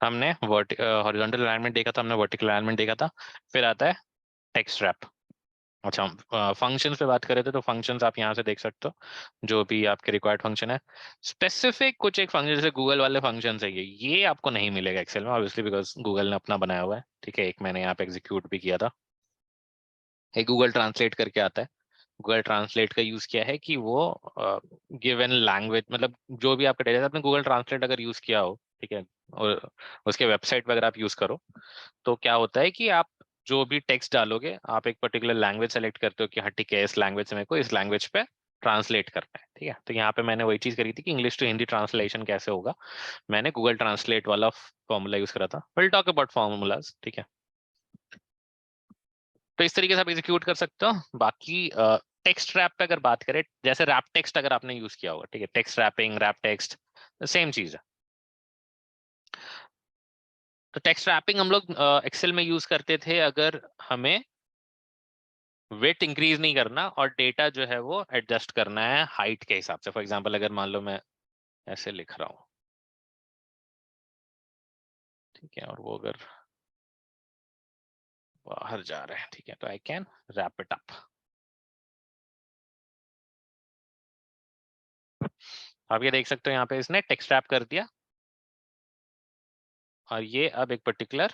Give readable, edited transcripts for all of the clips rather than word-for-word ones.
हमने horizontal alignment देखा था, हमने वर्टिकल अलाइनमेंट देखा था, फिर आता है टेक्स्ट रैप। अच्छा, हम फंक्शंस पे बात कर रहे थे, तो फंक्शंस आप यहाँ से देख सकते हो, जो भी आपके रिक्वायर्ड फंक्शन है। स्पेसिफिक कुछ एक फंक्शन जैसे गूगल वाले फंक्शंस है, ये आपको नहीं मिलेगा एक्सेल में ऑब्वियसली, बिकॉज गूगल ने अपना बनाया हुआ है। ठीक है, एक मैंने यहाँ पे एग्जीक्यूट भी किया था। एक गूगल ट्रांसलेट करके आता है। गूगल ट्रांसलेट का यूज किया है कि वो गिवन लैंग्वेज, मतलब जो भी आपका डेटा, आपने गूगल ट्रांसलेट अगर यूज किया हो, ठीक है, और उसके वेबसाइट पर अगर आप यूज करो, तो क्या होता है कि आप जो भी टेक्स्ट डालोगे, आप एक पर्टिकुलर लैंग्वेज सेलेक्ट करते हो कि हाँ ठीक है, इस लैंग्वेज से मेरे को इस लैंग्वेज पे ट्रांसलेट करना है। ठीक है, तो यहाँ पे मैंने वही चीज करी थी कि इंग्लिश टू हिंदी ट्रांसलेशन कैसे होगा, मैंने गूगल ट्रांसलेट वाला फॉर्मूला यूज करा था। Will talk about formulas. ठीक है, तो इस तरीके से आप एग्जीक्यूट कर सकते हो। बाकी टेक्स्ट रैप पे अगर बात करें, जैसे रैप टेक्स्ट अगर आपने यूज किया होगा, ठीक है, text wrapping, wrap text, same चीज है। तो टेक्स्ट रैपिंग हम लोग एक्सेल में यूज करते थे अगर हमें वेट इंक्रीज नहीं करना और डेटा जो है वो एडजस्ट करना है हाइट के हिसाब से। फॉर एग्जांपल अगर मान लो मैं ऐसे लिख रहा हूँ, ठीक है, और वो अगर बाहर जा रहा है, ठीक है, तो I can wrap it up. आप ये देख सकते हो यहाँ पे इसने टेक्स्ट रैप कर दिया, और ये अब एक पर्टिकुलर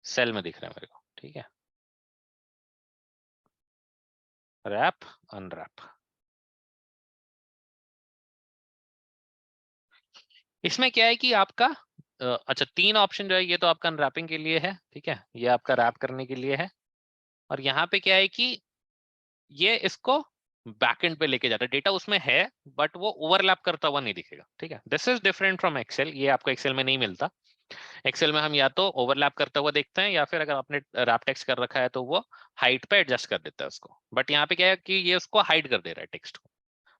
सेल में दिख रहा है मेरे को। ठीक है, रैप अनरैप। इसमें क्या है कि आपका अच्छा, तीन ऑप्शन जो है, ये तो आपका अनरैपिंग के लिए है, ठीक है, ये आपका रैप करने के लिए है। और यहाँ पे क्या है कि ये इसको बैकएंड पे लेके जाता है, डेटा उसमें है बट वो ओवरलैप करता हुआ नहीं दिखेगा। ठीक है, this is different from Excel, ये आपको एक्सेल में नहीं मिलता। एक्सेल में हम या तो ओवरलैप करता हुआ देखते हैं, या फिर अगर आपने रैप टेक्स्ट कर रखा है तो वो हाइट पे एडजस्ट कर देता है उसको। बट यहाँ पे क्या है कि ये उसको हाइड कर दे रहा है टेक्स्ट को,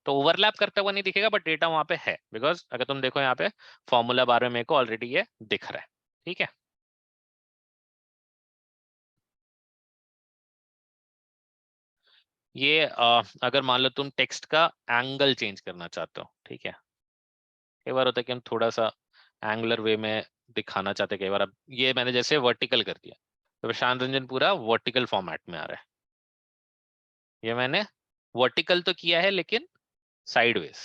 तो ओवरलैप करता हुआ नहीं दिखेगा, बट डेटा वहां पे है, बिकॉज अगर तुम देखो यहाँ पे फॉर्मूला बार में मेरे को ऑलरेडी ये दिख रहा है। ठीक है, ये अगर मान लो तुम टेक्स्ट का एंगल चेंज करना चाहते हो, ठीक है, कई बार होता है कि हम थोड़ा सा एंगुलर वे में दिखाना चाहते हैं कई बार। अब ये मैंने जैसे वर्टिकल कर दिया, तो प्रशांत रंजन पूरा वर्टिकल फॉर्मेट में आ रहा है। ये मैंने वर्टिकल तो किया है, लेकिन sideways,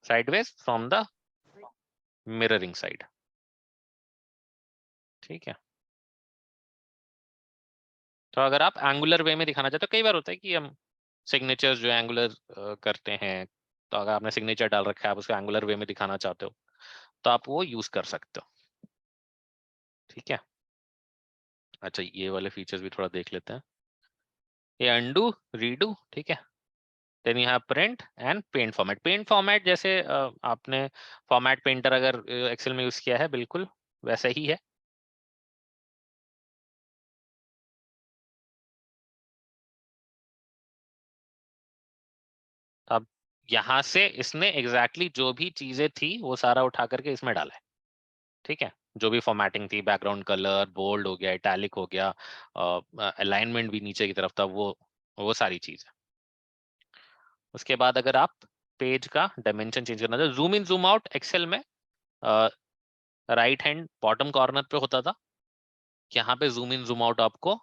sideways from the mirroring side. ठीक है, तो अगर आप एंगुलर वे में दिखाना चाहते हो, कई बार होता है कि हम सिग्नेचर्स जो एंगुलर करते हैं, तो अगर आपने सिग्नेचर डाल रखा है, आप उसको एंगुलर वे में दिखाना चाहते हो, तो आप वो यूज कर सकते हो। ठीक है, अच्छा, ये वाले फीचर्स भी थोड़ा देख लेते हैं। ये अंडू, रीडू, ठीक है, then you have print and paint format. Paint format जैसे आपने फॉर्मेट पेंटर अगर एक्सेल में यूज किया है, बिल्कुल वैसा ही है। अब यहाँ से इसने एग्जैक्टली जो भी चीजें थी वो सारा उठा करके इसमें डाला है। ठीक है, जो भी फॉर्मेटिंग थी, बैकग्राउंड कलर, बोल्ड हो गया, इटैलिक हो गया, अलाइनमेंट भी नीचे की तरफ था, वो सारी चीज है। उसके बाद अगर आप पेज का डायमेंशन चेंज करना चाहो, zoom in zoom out Excel में राइट हैंड बॉटम कॉर्नर पे होता था, यहाँ पे जूम इन जूम आउट आपको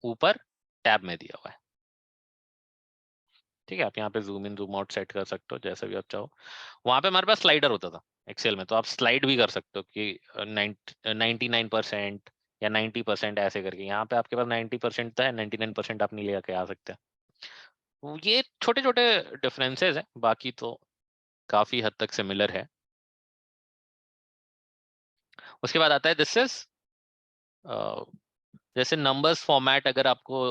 ऊपर टैब में दिया हुआ है। ठीक है, आप यहाँ पे zoom in zoom out set कर सकते हो जैसा भी आप चाहो। वहां पे हमारे पास स्लाइडर होता था एक्सेल में, तो आप स्लाइड भी कर सकते हो कि 99% या 90% ऐसे करके। यहाँ पे आपके पास 90% है, 99% आप नहीं लेके आ सकते। ये छोटे छोटे डिफरेंसेस है, बाकी तो काफी हद तक सिमिलर है। उसके बाद आता है दिस इज, जैसे नंबर्स फॉर्मेट अगर आपको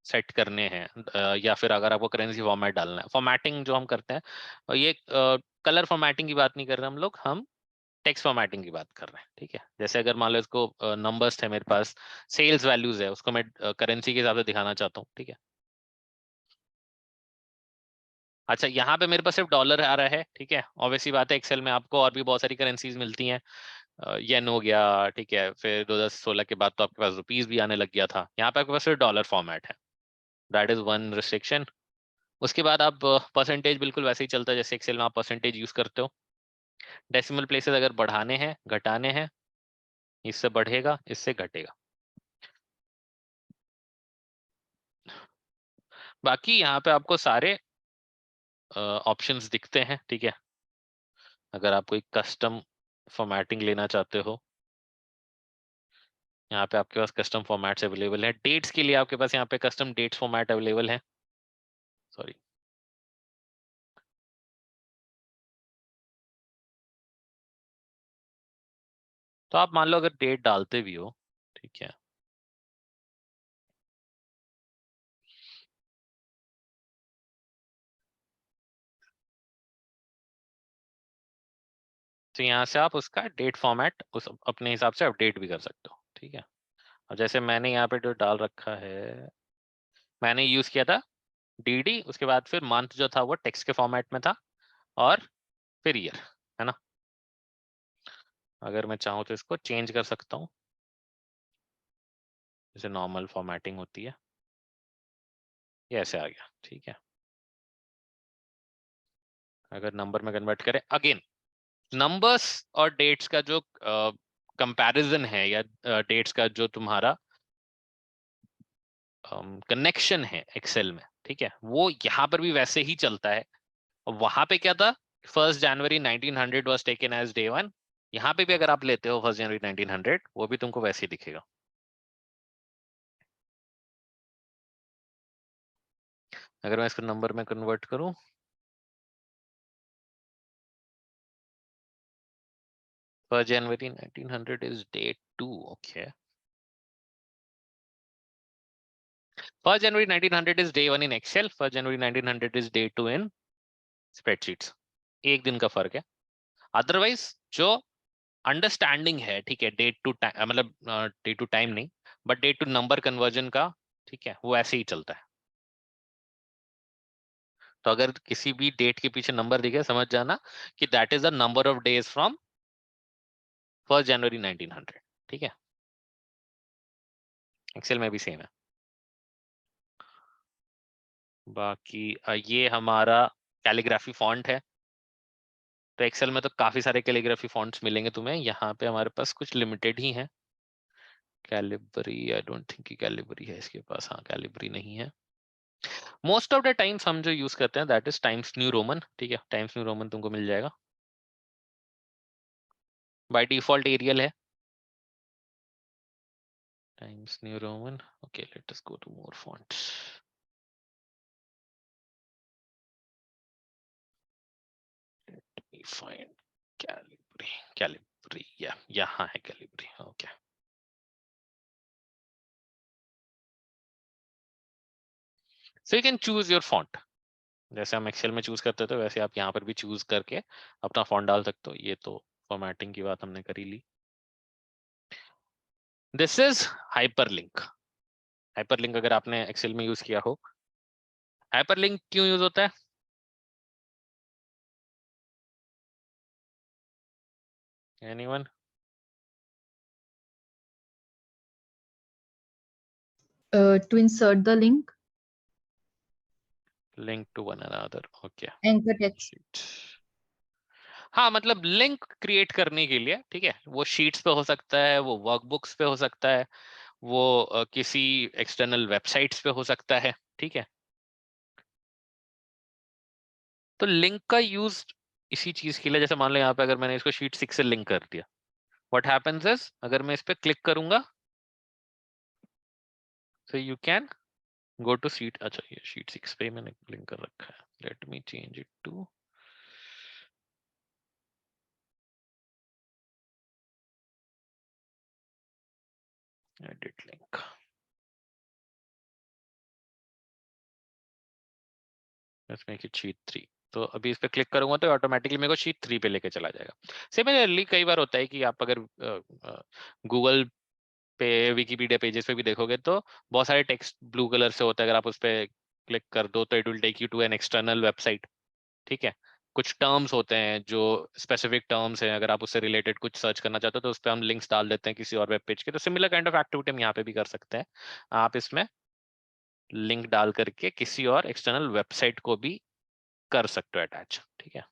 सेट करने हैं, या फिर अगर आपको करेंसी फॉर्मेट डालना है, फॉर्मेटिंग जो हम करते हैं, और ये कलर फॉर्मेटिंग की बात नहीं कर रहे हम टेक्स्ट फॉर्मेटिंग की बात कर रहे हैं। ठीक है, जैसे अगर मान लो इसको नंबर्स थे मेरे पास, सेल्स वैल्यूज है, उसको मैं करेंसी के हिसाब से दिखाना चाहता हूँ। ठीक है, अच्छा, यहाँ पे मेरे पास सिर्फ डॉलर आ रहा है। ठीक है, ऑब्वियसली बात है, एक्सेल में आपको और भी बहुत सारी करेंसीज मिलती हैं, येन हो गया, ठीक है, फिर 2016 के बाद तो आपके पास रुपीज भी आने लग गया था। यहाँ पे आपके पास सिर्फ डॉलर फॉर्मेट है, दैट इज वन रिस्ट्रिक्शन। उसके बाद आप परसेंटेज बिल्कुल वैसे ही चलता है जैसे एक्सेल में आप परसेंटेज यूज करते हो। डेसिमल प्लेसेस अगर बढ़ाने हैं घटाने हैं, इससे बढ़ेगा इससे घटेगा। बाकी यहाँ पे आपको सारे ऑप्शंस दिखते हैं, ठीक है। अगर आप कोई कस्टम फॉर्मेटिंग लेना चाहते हो, यहाँ पे आपके पास कस्टम फॉर्मेट्स अवेलेबल है। डेट्स के लिए आपके पास यहाँ पे कस्टम डेट्स फॉर्मेट अवेलेबल है। सॉरी, तो आप मान लो अगर डेट डालते भी हो, ठीक है, तो यहाँ से आप उसका डेट फॉर्मेट उस अपने हिसाब से अपडेट भी कर सकते हो, ठीक है। और जैसे मैंने यहाँ पे जो डाल रखा है, मैंने यूज किया था डीडी, उसके बाद फिर मंथ जो था वो टेक्स्ट के फॉर्मेट में था, और फिर ईयर, है ना। अगर मैं चाहूँ तो इसको चेंज कर सकता हूँ, जैसे नॉर्मल फॉर्मेटिंग होती है, ये ऐसे आ गया, ठीक है। अगर नंबर में कन्वर्ट करें, अगेन नंबर्स और डेट्स का जो कंपैरिजन है, या डेट्स का जो तुम्हारा कनेक्शन है एक्सेल में, ठीक है, वो यहाँ पर भी वैसे ही चलता है। वहां पे क्या था, 1 January 1900 was taken as day 1। यहाँ पे भी अगर आप लेते हो 1 जनवरी 1900, वो भी तुमको वैसे ही दिखेगा। अगर मैं इसको नंबर में कन्वर्ट करूं, 1 January 1900 is day 2, okay. 1 January 1900 is day 1 in Excel, 1 January 1900 is day 2 in spreadsheets. एक दिन का फर्क है। अदरवाइज जो अंडरस्टैंडिंग है, ठीक है, डेट टू टाइम, मतलब डे टू टाइम नहीं, but date to number conversion का, ठीक है, वो ऐसे ही चलता है। तो अगर किसी भी डेट के पीछे नंबर दिखे, समझ जाना कि that is the number of days from 1 January 1900, ठीक है। एक्सेल में भी सेम है। बाकी ये हमारा कैलीग्राफी फॉन्ट है। तो एक्सेल में तो काफी सारे कैलीग्राफी फॉन्ट्स मिलेंगे तुम्हें, यहाँ पे हमारे पास कुछ लिमिटेड ही हैं। कैलिबरी, आई डोंट थिंक कि कैलिबरी है इसके पास, हाँ कैलिबरी नहीं है। मोस्ट ऑफ द टाइम्स हम जो यूज करते हैं that is Times New Roman, ठीक है, टाइम्स न्यू रोमन तुमको मिल जाएगा। बाय डिफॉल्ट एरियल है Times New Roman. Okay, let us go to more fonts. Let me find Calibri, Calibri या यहाँ है Calibri, okay. So you can choose your font, जैसे हम एक्सेल में चूज करते थे वैसे आप यहाँ पर भी चूज करके अपना फॉन्ट डाल सकते हो। ये तो फॉर्मेटिंग की बात हमने करी ली। This is hyperlink. हाइपरलिंक अगर आपने एक्सेल में यूज किया हो, हाइपरलिंक क्यों यूज होता है? Anyone? To insert the link, link to one another, okay. anchor text. हाँ, मतलब लिंक क्रिएट करने के लिए, ठीक है, वो शीट्स पे हो सकता है, वो वर्कबुक्स पे हो सकता है, वो किसी एक्सटर्नल वेबसाइट्स पे हो सकता है, ठीक है। तो लिंक का यूज इसी चीज के लिए, जैसे मान लो यहाँ पे अगर मैंने इसको शीट 6 से लिंक कर दिया, व्हाट हैपेंस इज, अगर मैं इस पे क्लिक करूंगा, so you can go to sheet, अच्छा ये शीट 6 पे मैंने लिंक कर रखा है, let me change it to edit link. Let's make it sheet 3। तो अभी इस पे क्लिक करूंगा तो ऑटोमेटिकली मेरे को शीट 3 पे लेके चला जाएगा। सिमिलरली कई बार होता है कि आप अगर गूगल पे, विकिपीडिया पेजेस पे भी देखोगे तो बहुत सारे टेक्स्ट ब्लू कलर से होता है, अगर आप उस पे क्लिक कर दो तो it will take you to an external website, ठीक है। कुछ टर्म्स होते हैं जो स्पेसिफिक टर्म्स हैं, अगर आप उससे रिलेटेड कुछ सर्च करना चाहते हो तो उस पर हम लिंक्स डाल देते हैं किसी और वेब पेज के। तो सिमिलर काइंड ऑफ एक्टिविटी हम यहाँ पे भी कर सकते हैं। आप इसमें लिंक डाल करके किसी और एक्सटर्नल वेबसाइट को भी कर सकते हो अटैच, ठीक है।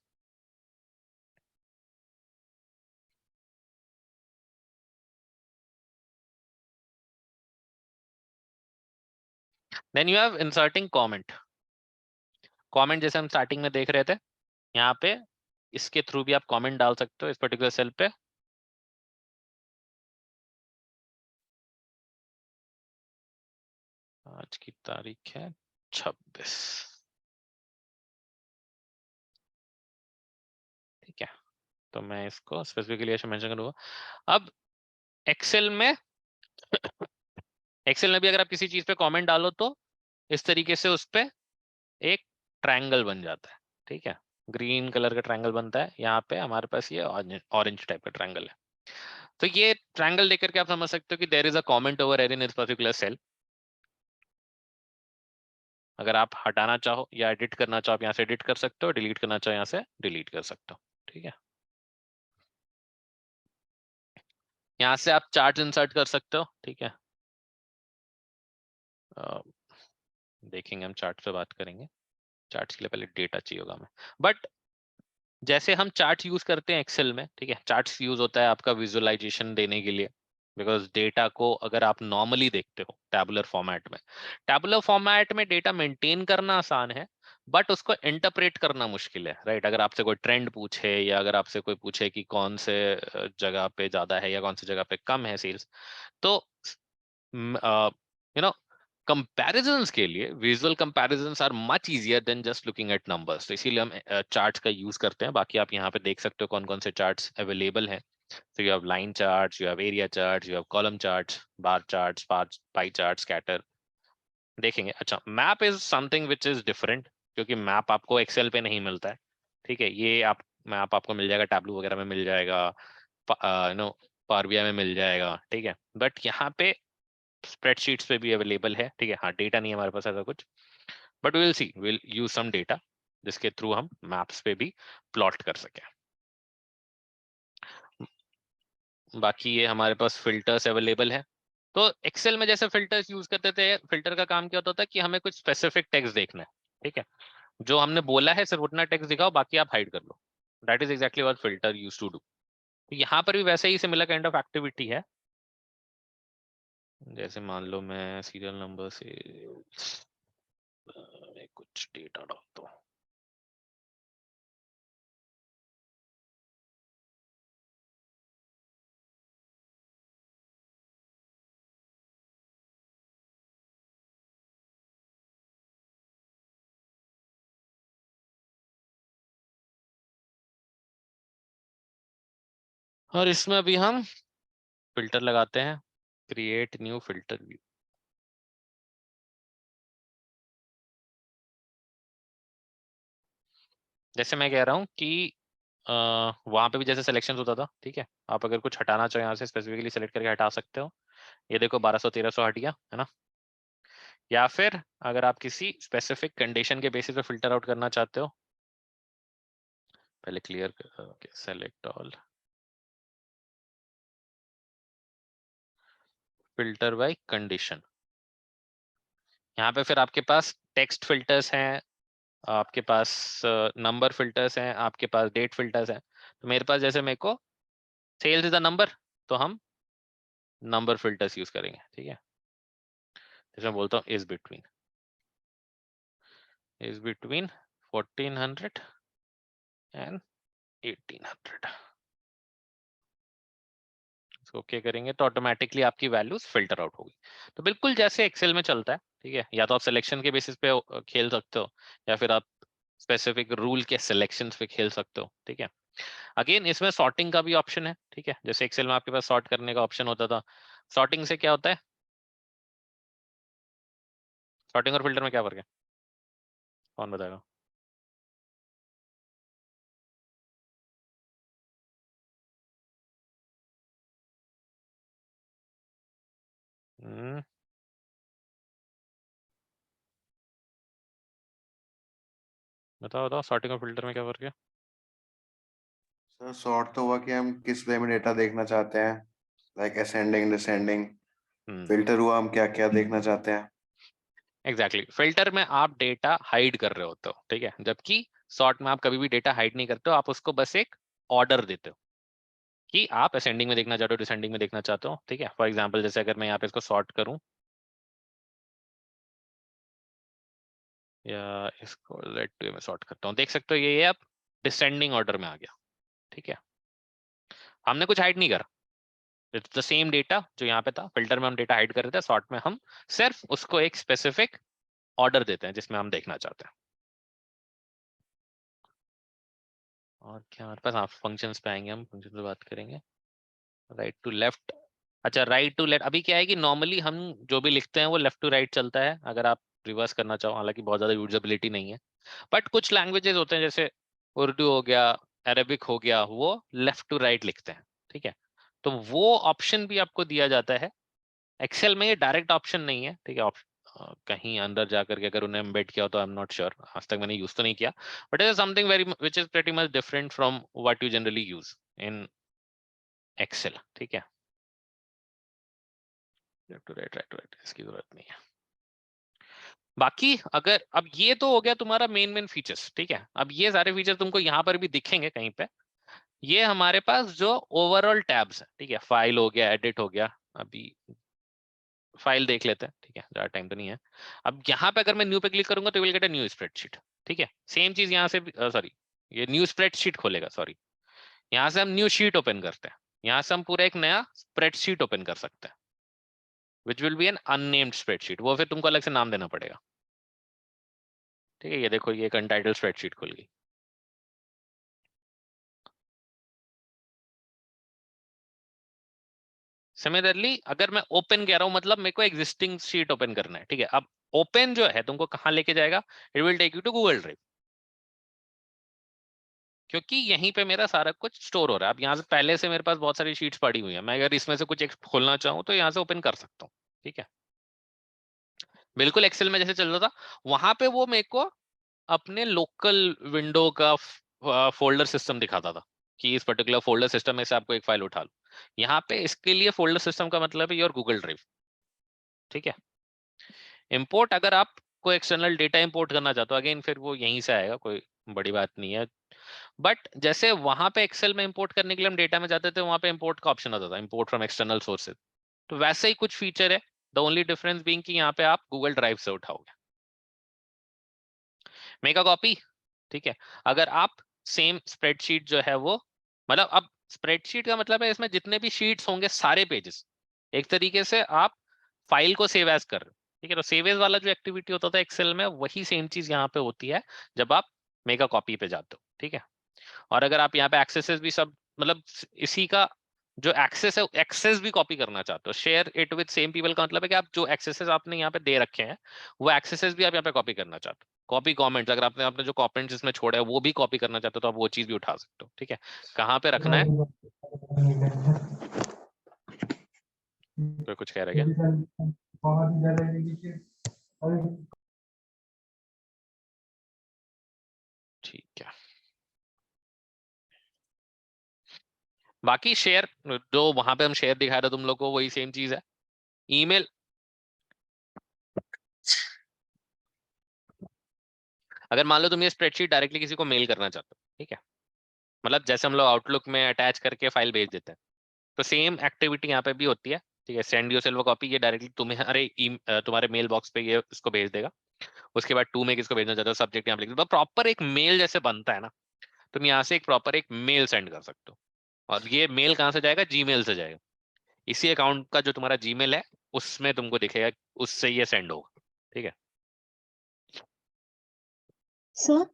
Then you have inserting comment. Comment जैसे हम स्टार्टिंग में देख रहे थे, यहाँ पे इसके थ्रू भी आप कमेंट डाल सकते हो इस पर्टिकुलर सेल पे। आज की तारीख है 26, ठीक है, तो मैं इसको स्पेसिफिकली ऐसे मेंशन करूंगा। अब एक्सेल में एक्सेल में भी अगर आप किसी चीज पे कमेंट डालो तो इस तरीके से उस पे एक ट्रायंगल बन जाता है, ठीक है, ग्रीन कलर का ट्रायंगल बनता है। यहाँ पे हमारे पास ये ऑरेंज टाइप का ट्रायंगल है। तो ये ट्रायंगल देख करके आप समझ सकते हो कि there is a comment over in this particular cell. अगर आप हटाना चाहो या एडिट करना चाहो, आप यहाँ से एडिट कर सकते हो, डिलीट करना चाहो यहाँ से डिलीट कर सकते हो, ठीक है। यहाँ से आप चार्ट इंसर्ट कर सकते हो, ठीक है। देखेंगे हम चार्ट पे बात करेंगे, चार्ट्स के लिए पहले डेटा चाहिए होगा हमें। बट जैसे हम चार्ट यूज करते हैं एक्सेल में, ठीक है, चार्ट्स यूज होता है आपका विजुअलाइजेशन देने के लिए, बिकॉज डेटा को अगर आप नॉर्मली देखते हो टैबुलर फॉर्मेट में, टैबुलर फॉर्मेट में डेटा मेंटेन करना आसान है बट उसको इंटरप्रेट करना मुश्किल है, राइट। अगर आपसे कोई ट्रेंड पूछे या अगर आपसे कोई पूछे कि कौन से जगह पे ज्यादा है या कौन सी जगह पे कम है सेल्स, तो यू नो कंपैरिजंस के लिए visual comparisons are much easier than just looking at numbers. तो इसीलिए हम चार्ट्स का यूज करते हैं। बाकी आप यहाँ पे देख सकते हो कौन कौन से चार्ट्स अवेलेबल हैं। So you have line charts, you have area charts, you have column charts, bar charts, pie charts, scatter। देखेंगे। अच्छा, map is something which is different, क्योंकि मैप आपको एक्सेल पे नहीं मिलता है, ठीक है। ये आप मैप आपको मिल जाएगा टैबलू वगैरह में मिल जाएगा, नो पावर बीआई में मिल जाएगा, ठीक है। बट यहाँ पे स्प्रेडशीट्स पे भी अवेलेबल है, ठीक है। हाँ, डेटा नहीं है हमारे पास ऐसा कुछ, but will see, will use some data जिसके थ्रू हम मैप्स पे भी प्लॉट कर सकें। बाकी ये हमारे पास फिल्टर्स अवेलेबल है। तो एक्सेल में जैसे फिल्टर्स यूज करते थे, फिल्टर का काम क्या होता था कि हमें कुछ स्पेसिफिक टेक्स्ट देखना है, ठीक है, जो हमने बोला है सिर्फ उतना टेक्स्ट दिखाओ, बाकी आप हाइड कर लो। That is exactly what filter used to do. यहाँ पर भी वैसे ही सिमिलर काइंड ऑफ एक्टिविटी है। जैसे मान लो मैं सीरियल नंबर से कुछ डेटा डालता हूँ। और इसमें अभी हम फिल्टर लगाते हैं, क्रिएट न्यू फिल्टर व्यू। जैसे मैं कह रहा हूँ कि वहां पे भी जैसे सिलेक्शन होता था, ठीक है, आप अगर कुछ हटाना चाहो यहाँ से स्पेसिफिकली सेलेक्ट करके हटा सकते हो। ये देखो 1200 1300 हट गया है ना। या फिर अगर आप किसी स्पेसिफिक कंडीशन के बेसिस पे फिल्टर आउट करना चाहते हो, पहले clear select all, filter by condition. यहाँ पे फिर आपके पास टेक्स्ट फिल्टर्स हैं, आपके पास नंबर फिल्टर्स हैं, आपके पास डेट फिल्टर्स हैं। तो मेरे पास जैसे मेरे को सेल्स इज अ नंबर, तो हम नंबर फिल्टर्स यूज करेंगे, ठीक है। जैसे मैं बोलता हूँ इज बिटवीन 1400 एंड 1800, ओके करेंगे तो ऑटोमेटिकली आपकी वैल्यूज फिल्टर आउट होगी। तो बिल्कुल जैसे एक्सेल में चलता है, ठीक है। या तो आप सिलेक्शन के बेसिस पे खेल सकते हो, या फिर आप स्पेसिफिक रूल के सिलेक्शंस पे खेल सकते हो, ठीक है। अगेन इसमें सॉर्टिंग का भी ऑप्शन है, ठीक है। जैसे एक्सेल में आपके पास सॉर्ट करने का ऑप्शन होता था, सॉर्टिंग से क्या होता है, सॉर्टिंग और फिल्टर में क्या फर्क है, कौन बताएगा। हम्म, बताओ बताओ, सॉर्टिंग और फिल्टर में क्या फर्क है। सर सॉर्ट तो हुआ कि हम किस वे में डेटा देखना चाहते हैं, लाइक असेंडिंग डिसेंडिंग। फिल्टर हुआ हम क्या क्या देखना चाहते हैं। एग्जैक्टली, फिल्टर में आप डेटा हाइड कर रहे होते हो, ठीक है, जबकि सॉर्ट में आप कभी भी डेटा हाइड नहीं करते हो, आप उसको बस एक ऑर्डर देते हो कि आप असेंडिंग में देखना चाहते हो, डिसेंडिंग में देखना चाहते हो, ठीक है। फॉर एग्जांपल जैसे अगर मैं यहाँ पे इसको सॉर्ट करूं, या इसको लेट टू में सॉर्ट करता हूँ, देख सकते हो ये अब डिसेंडिंग ऑर्डर में आ गया। ठीक है, हमने कुछ हाइड नहीं करा, इट्स द सेम डेटा जो यहाँ पे था। फिल्टर में हम डेटा हाइड कर रहे थे, सॉर्ट में हम सिर्फ उसको एक स्पेसिफिक ऑर्डर देते हैं जिसमें हम देखना चाहते हैं। और क्या हमारे पास, हाँ फंक्शंस पे आएंगे, हम फंक्शन पे बात करेंगे। राइट टू लेफ्ट, अच्छा राइट टू लेफ्ट, अभी क्या है कि नॉर्मली हम जो भी लिखते हैं वो लेफ्ट टू राइट चलता है, अगर आप रिवर्स करना चाहो, हालांकि बहुत ज्यादा यूजेबिलिटी नहीं है। बट कुछ लैंग्वेजेस होते हैं जैसे उर्दू हो गया, अरेबिक हो गया, वो लेफ्ट टू राइट लिखते हैं। ठीक है, तो वो ऑप्शन भी आपको दिया जाता है। एक्सेल में ये डायरेक्ट ऑप्शन नहीं है, ठीक है, कहीं अंदर जाकर के अगर उन्हें एम्बेड किया हो तो आई एम नॉट श्योर, आज तक मैंने यूज तो नहीं किया, but it is something very which is pretty much different from what you generally use in Excel. ठीक है, left to right, right to right इसकी जरूरत नहीं है। बाकी अगर अब ये तो हो गया तुम्हारा मेन फीचर्स। ठीक है, अब ये सारे फीचर तुमको यहाँ पर भी दिखेंगे कहीं पे। ये हमारे पास जो ओवरऑल टैब्स है, ठीक है, फाइल हो गया, एडिट हो गया, अभी फाइल देख लेते हैं। ठीक है, ज्यादा टाइम तो नहीं है। अब यहाँ पे अगर मैं न्यू पे क्लिक करूंगा तो will get a new spreadsheet. ठीक है, सेम चीज यहाँ से सॉरी, ये न्यू स्प्रेडशीट खोलेगा, सॉरी, यहाँ से हम न्यू शीट ओपन करते हैं, यहाँ से हम पूरा एक नया स्प्रेडशीट ओपन कर सकते हैं, which will be an unnamed spreadsheet, वो फिर तुमको अलग से नाम देना पड़ेगा। ठीक है, ये देखो ये एक अनटाइटल्ड स्प्रेडशीट खुल गई। सिमिलरली अगर मैं ओपन कह रहा हूं, मतलब मेरे को एग्जिस्टिंग शीट ओपन करना है। ठीक है, अब ओपन जो है तुमको कहां लेके जाएगा, it will take you to Google Drive, क्योंकि यहीं पे मेरा सारा कुछ स्टोर हो रहा है। अब यहाँ से पहले से मेरे पास बहुत सारी शीट्स पड़ी हुई है, मैं अगर इसमें से कुछ एक खोलना चाहूँ तो यहाँ से ओपन कर सकता हूँ। ठीक है, बिल्कुल एक्सेल में जैसे चल रहा था, वहां पे वो मेरे को अपने लोकल विंडो का फोल्डर सिस्टम दिखाता था कि इस पर्टिकुलर फोल्डर सिस्टम में से आपको एक फाइल उठा लो। यहाँ पे इसके लिए फोल्डर सिस्टम का मतलब है योर गूगल ड्राइव। ठीक है, इंपोर्ट, अगर आप कोई एक्सटर्नल डेटा इंपोर्ट करना चाहते हो, अगेन फिर वो यहीं से आएगा, कोई बड़ी बात नहीं है। बट जैसे वहां पे एक्सेल में इंपोर्ट करने के लिए हम डेटा में जाते थे, वहां पे इंपोर्ट का ऑप्शन आता था, इंपोर्ट फ्रॉम एक्सटर्नल सोर्सेज, तो वैसे ही कुछ फीचर है। द ओनली डिफरेंस बीइंग कि यहाँ पे आप गूगल ड्राइव से उठाओगे। मेक अ कॉपी, ठीक है, अगर आप सेम स्प्रेडशीट जो है वो, मतलब अब स्प्रेडशीट का मतलब है इसमें जितने भी शीट्स होंगे सारे पेजेस, एक तरीके से आप फाइल को सेव एज कर रहे हो। ठीक है, तो सेव एज वाला जो एक्टिविटी होता था एक्सेल में, वही सेम चीज यहाँ पे होती है जब आप मेक अ कॉपी पे जाते हो। ठीक है, और अगर आप यहाँ पे एक्सेसेस भी सब, मतलब इसी का जो एक्सेस है, एक्सेस भी कॉपी करना चाहते हो, share it with same people का मतलब है कि आप जो एक्सेसेस आपने यहाँ पे दे रखे हैं, वो एक्सेसेस भी आप यहाँ पे कॉपी करना चाहते हो। कॉपी कमेंट्स, अगर आपने आपने जो कमेंट्स इसमें छोड़े हैं वो भी कॉपी करना चाहते हो तो आप वो चीज भी उठा सकते हो। ठीक है, कहाँ पे रखना है, कोई कुछ कह रहा है क्या? ठीक है, बाकी शेयर जो वहां पे हम शेयर दिखा रहे तुम लोग को, वही सेम चीज है। ईमेल, अगर मान लो तुम ये स्प्रेडशीट डायरेक्टली किसी को मेल करना चाहते हो, ठीक है, मतलब जैसे हम लोग आउटलुक में अटैच करके फाइल भेज देते हैं, तो सेम एक्टिविटी यहाँ पे भी होती है। ठीक है, सेंड योरसेल्फ अ कॉपी, ये डायरेक्टली तुम्हारे तुम्हारे मेल बॉक्स पे ये इसको भेज देगा। उसके बाद टू में किसको भेजना चाहते हो, सब्जेक्ट यहाँ पे लिख दो, प्रॉपर एक मेल जैसे बनता है ना, तुम यहाँ से एक प्रॉपर एक मेल सेंड कर सकते हो। और ये मेल कहाँ से जाएगा, जीमेल से जाएगा। इसी अकाउंट का जो तुम्हारा जीमेल है उसमें तुमको दिखेगा, उससे ये सेंड होगा। ठीक है, सर,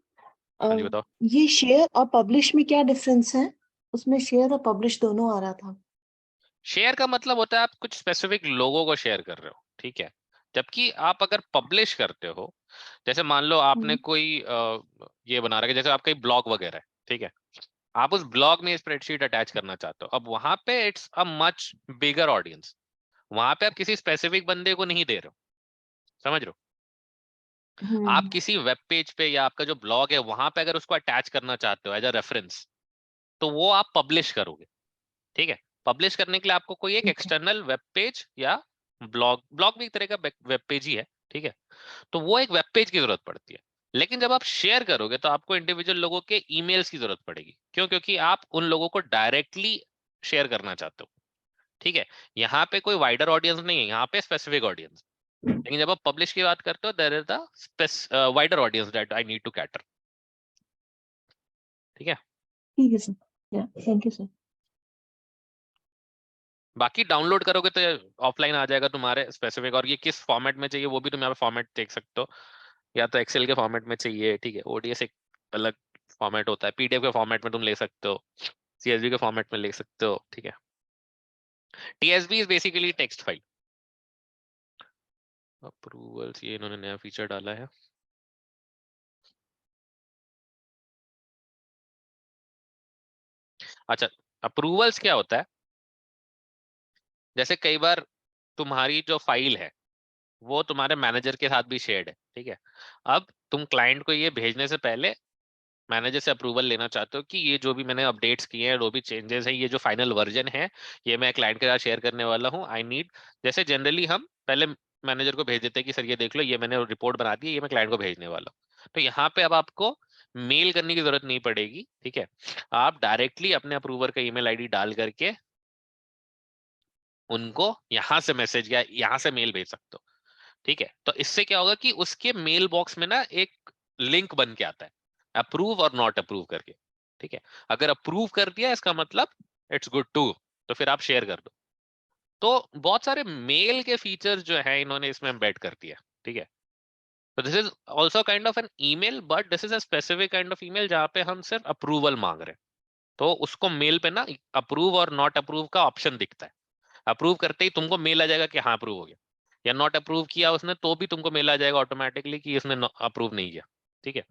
हाँ जी बताओ। ये शेयर और पब्लिश में क्या डिफरेंस है? उसमें शेयर और पब्लिश दोनों आ रहा था। शेयर का मतलब होता है आप कुछ स्पेसिफिक लोगों को शेयर कर रहे हो। ठीक है, जबकि आप अगर पब्लिश करते हो, जैसे मान लो आपने कोई ये बना रखा है, जैसे आपका ब्लॉग वगैरह है, ठीक है, आप उस ब्लॉग में स्प्रेडशीट अटैच करना चाहते हो, अब वहां पे it's a much bigger audience, वहां पे आप किसी स्पेसिफिक बंदे को नहीं दे रहे हो, समझ रहे हो, आप किसी वेब पेज पे या आपका जो ब्लॉग है वहां पे अगर उसको अटैच करना चाहते हो एज अ रेफरेंस, तो वो आप पब्लिश करोगे। ठीक है, पब्लिश करने के लिए आपको कोई एक एक्सटर्नल वेब पेज या ब्लॉग, ब्लॉग भी एक तरह का वेब पेज ही है। ठीक है, तो वो एक वेब पेज की जरूरत पड़ती है। लेकिन जब आप शेयर करोगे तो आपको इंडिविजुअल लोगों के ईमेल्स की जरूरत पड़ेगी। क्यों? क्योंकि आप उन लोगों को डायरेक्टली शेयर करना चाहते हो। ठीक है, यहाँ पे कोई वाइडर ऑडियंस नहीं है, यहाँ पे स्पेसिफिक ऑडियंस। लेकिन जब आप पब्लिश की बात करते हो there is the wider audience that I need to cater. ठीक है, ठीक है सर, या थैंक यू सर। बाकी डाउनलोड करोगे तो ऑफलाइन आ जाएगा तुम्हारे स्पेसिफिक, और ये किस फॉर्मेट में चाहिए वो भी तुम यहाँ पे फॉर्मेट देख सकते हो। या तो एक्सेल के फॉर्मेट में चाहिए, ठीक है, ओडीएस एक अलग फॉर्मेट होता है, पीडीएफ के फॉर्मेट में तुम ले सकते हो, सीएसवी के फॉर्मेट में ले सकते हो। ठीक है, TSV is basically text file. Approvals, ये इन्होंने नया फीचर डाला है। अच्छा, अप्रूवल्स क्या होता है, जैसे कई बार तुम्हारी जो फाइल है वो तुम्हारे मैनेजर के साथ भी शेयर्ड है। ठीक है, अब तुम क्लाइंट को ये भेजने से पहले मैनेजर से अप्रूवल लेना चाहते हो कि ये जो भी मैंने अपडेट्स किए हैं, जो भी चेंजेस हैं, ये जो फाइनल वर्जन है ये मैं क्लाइंट के साथ शेयर करने वाला हूँ, आई नीड। जैसे जनरली हम पहले मैनेजर को भेज देते हैं कि सर ये देख लो, ये मैंने रिपोर्ट बना दी है, ये मैं क्लाइंट को भेजने वाला हूँ। तो यहाँ पे अब आपको मेल करने की जरूरत नहीं पड़ेगी। ठीक है, आप डायरेक्टली अपने अप्रूवर का ईमेल आईडी डाल करके उनको यहाँ से मैसेज या यहाँ से मेल भेज सकते हो। ठीक है, तो इससे क्या होगा कि उसके मेल बॉक्स में ना एक लिंक बन के आता है, अप्रूव और नॉट अप्रूव करके। ठीक है, अगर अप्रूव कर दिया इसका मतलब इट्स गुड टू, तो फिर आप शेयर कर दो। तो बहुत सारे मेल के फीचर्स जो है इन्होंने इसमें एम्बेड कर दिया। ठीक है, तो this is also kind of an email, but this is a specific kind of email जहाँ पे हम सिर्फ अप्रूवल मांग रहे हैं। तो उसको मेल पे ना अप्रूव और नॉट अप्रूव का ऑप्शन दिखता है। अप्रूव करते ही तुमको मेल आ जाएगा कि हाँ अप्रूव हो गया, या नॉट अप्रूव किया उसने तो भी तुमको मेल आ जाएगा ऑटोमेटिकली कि इसने अप्रूव नहीं किया। ठीक है,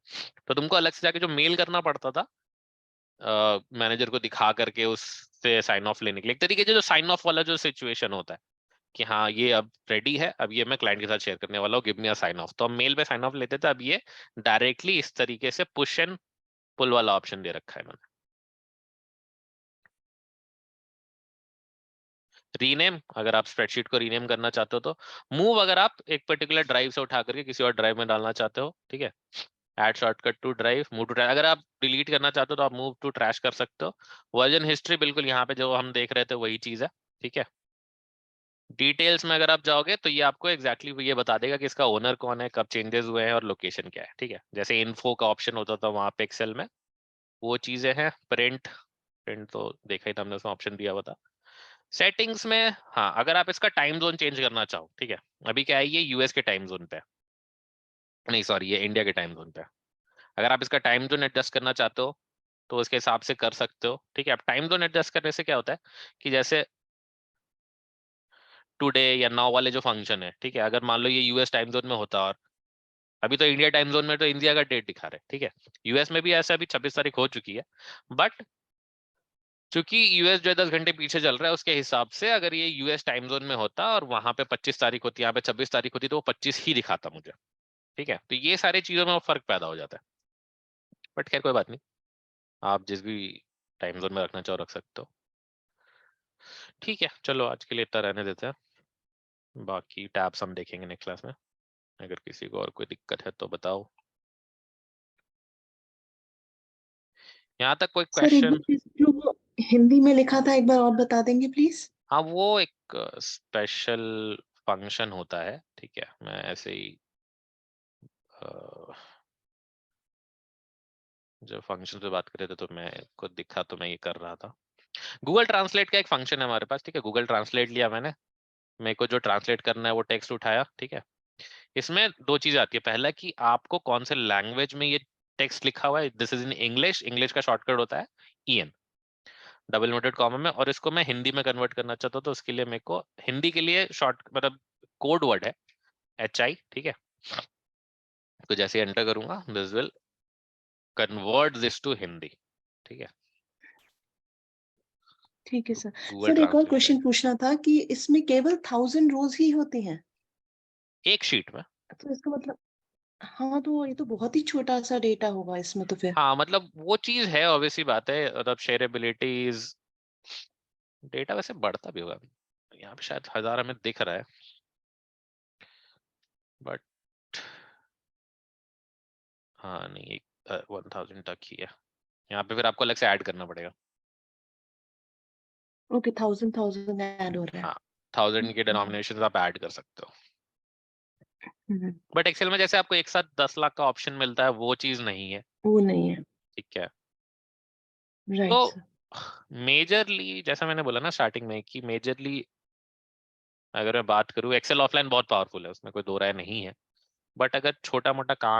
तो तुमको अलग से जाके जो मेल करना पड़ता था मैनेजर को दिखा करके उससे साइन ऑफ लेने के लिए, एक तरीके से जो साइन ऑफ वाला जो सिचुएशन होता है कि हाँ ये अब रेडी है, अब ये मैं क्लाइंट के साथ शेयर करने वाला हूँ, give me a sign off. तो हम मेल पे साइन ऑफ लेते थे, अब ये डायरेक्टली इस तरीके से पुश एंड पुल वाला ऑप्शन दे रखा है मैंने। रीनेम, अगर आप स्प्रेडशीट को रीनेम करना चाहते हो तो मूव, अगर आप एक पर्टिकुलर ड्राइव से उठा करके किसी और ड्राइव में डालना चाहते हो। ठीक है, add shortcut to drive, move to trash. अगर आप डिलीट करना चाहते हो तो आप मूव टू ट्रैश कर सकते हो। वर्जन हिस्ट्री बिल्कुल यहाँ पे जो हम देख रहे थे वही चीज है। ठीक है, डिटेल्स में अगर आप जाओगे तो ये आपको एग्जैक्टली ये बता देगा कि इसका ओनर कौन है, कब चेंजेस हुए हैं और लोकेशन क्या है। ठीक है, जैसे इन्फो का ऑप्शन होता था वहां पे एक्सेल में, वो चीजें हैं। प्रिंट, प्रिंट तो देखा ही था हमने, उसमें ऑप्शन दिया हुआ था। सेटिंग्स में हाँ, अगर आप इसका टाइम जोन चेंज करना चाहो, ठीक है, अभी क्या है ये यूएस के टाइम जोन पे है, नहीं सॉरी ये इंडिया के टाइम जोन पे है। अगर आप इसका टाइम जोन एडजस्ट करना चाहते हो तो उसके हिसाब से कर सकते हो। ठीक है, अब टाइम जोन एडजस्ट करने से क्या होता है कि जैसे टुडे या नाउ वाले जो फंक्शन है, ठीक है, अगर मान लो ये यूएस टाइम जोन में होता और अभी तो इंडिया टाइम जोन में तो इंडिया का डेट दिखा रहे हैं। ठीक है, यूएस में भी ऐसा अभी 26 तारीख हो चुकी है, बट चूंकि यूएस जो 10 घंटे पीछे चल रहा है उसके हिसाब से अगर ये यूएस टाइम जोन में होता और वहां पे 25 तारीख होती, यहाँ पे 26 तारीख होती, तो वो 25 ही दिखाता मुझे। ठीक है, तो ये सारी चीजों में फर्क पैदा हो जाता है, बट खैर कोई बात नहीं, आप जिस भी टाइम जोन में रखना चाहो रख सकते हो। ठीक है, चलो आज के लिए इतना रहने देते हैं, बाकी टैब्स हम देखेंगे नेक्स्ट क्लास में। अगर किसी को और कोई दिक्कत है तो बताओ। यहाँ तक कोई सर एक क्वेश्चन? बार जो वो हिंदी में लिखा था एक बार और बता देंगे प्लीज। हाँ, वो एक स्पेशल फंक्शन होता है। ठीक है, मैं ऐसे ही जब फंक्शन पे बात कर रहे थे तो मैं को दिखा तो मैं ये कर रहा था। गूगल ट्रांसलेट का एक फंक्शन है हमारे पास। ठीक है, गूगल ट्रांसलेट लिया मैंने, मेरे को जो ट्रांसलेट करना है वो टेक्स्ट उठाया। ठीक है, इसमें दो चीजें आती है, पहला कि आपको कौन से लैंग्वेज में ये टेक्स्ट लिखा हुआ है, this is in English, English का शॉर्टकट होता है ईएन डबल नोटेड कॉमा में, और इसको मैं हिंदी में कन्वर्ट करना चाहता हूँ तो उसके लिए मेरे को हिंदी के लिए शॉर्ट मतलब कोड वर्ड है HI। ठीक है, तो जैसे एंटर करूंगा this will convert this to Hindi. ठीक है, ठीक है सर। गूगल सर एक और ट्रांसलेट क्वेश्चन पूछना था कि इसमें केवल 1000 रोज ही होती हैं? एक शीट में। तो इसका मतलब, हाँ तो ये तो बहुत ही छोटा सा डेटा होगा इसमें तो फिर। हाँ मतलब वो चीज है, ऑब्वियसली बात है, मतलब शेयरेबिलिटीज, डेटा वैसे बढ़ता भी होगा, यहाँ पे शायद 1000 हमें दिख रहा है, बट हाँ नहीं, एक 1000 तक ही है। यहाँ पे फिर आपको अलग से ऐड करना पड़ेगा। ओके, 1000 1000 ऐड हो रहा है। हाँ, 1000 के डिनोमिनेशन आप ऐड कर सकते हो। बट एक्सेल में जैसे आपको एक साथ 10 लाख का ऑप्शन मिलता है, वो चीज नहीं है, वो नहीं है, ठीक है। राइट तो सर। मेजरली जैसा मैंने बोला ना स्टार्टिंग में कि मेजरली अगर मैं बात करूँ, एक्सेल ऑफलाइन बहुत पावरफुल है, उसमें कोई दो राय नहीं है, बट अगर छोटा मोटा काम